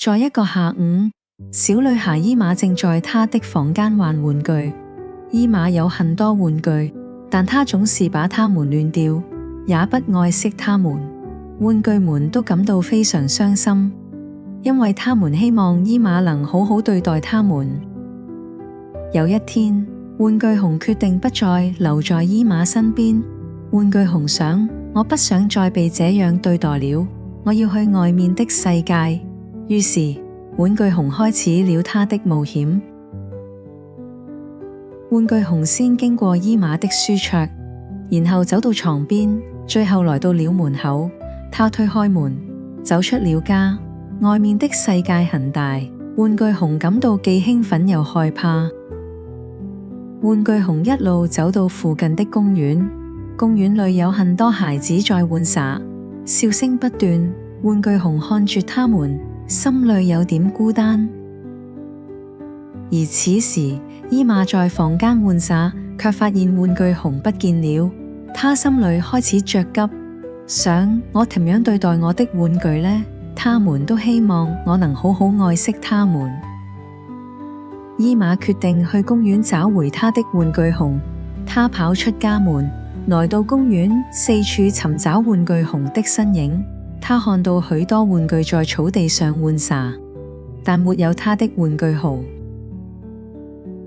在一個下午，小女孩伊瑪正在她的房間玩玩具。伊瑪有很多玩具，但她總是把它們亂掉，也不愛惜它們。玩具們都感到非常傷心，因為他們希望伊瑪能好好對待他們。有一天，玩具熊決定不再留在伊瑪身邊。玩具熊想，我不想再被這樣對待了，我要去外面的世界。於是，玩具熊開始了他的冒險。玩具熊先經過伊瑪的書桌，然後走到床邊，最後來到了門口。他推開門，走出了家。外面的世界很大，玩具熊感到既興奮又害怕。玩具熊一路走到附近的公園，公園裏有很多孩子在玩耍，笑聲不斷。玩具熊看住他們，心裏有點孤單。而此時，伊瑪在房間玩耍，卻發現玩具熊不見了。他心裏開始着急，想，我怎樣對待我的玩具呢？他們都希望我能好好愛惜他們。伊瑪決定去公園找回他的玩具熊。他跑出家門，來到公園，四處尋找玩具熊的身影。他看到許多玩具在草地上玩耍，但沒有他的玩具熊。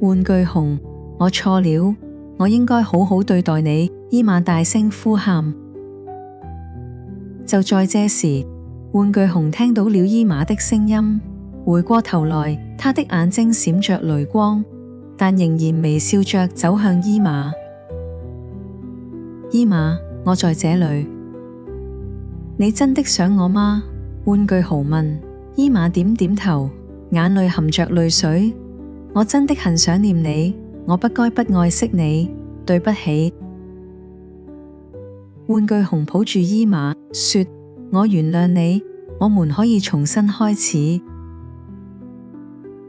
玩具熊，我錯了，我應該好好對待你。伊瑪大聲呼喊。就在這時，玩具熊聽到了伊瑪的聲音，回過頭來，他的眼睛閃着淚光，但仍然微笑着走向伊瑪。伊瑪，我在這裏。你真的想我嗎？玩具熊問。伊瑪點點頭，眼裏含着淚水。我真的很想念你，我不該不愛惜你，對不起。玩具熊抱住伊瑪，說，我原諒你，我們可以重新開始。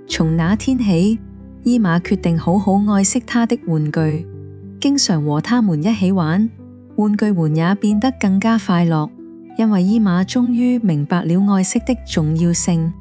從那天起，伊瑪決定好好愛惜她的玩具，經常和他們一起玩，玩具們也變得更加快樂，因為伊瑪終於明白了愛惜的重要性。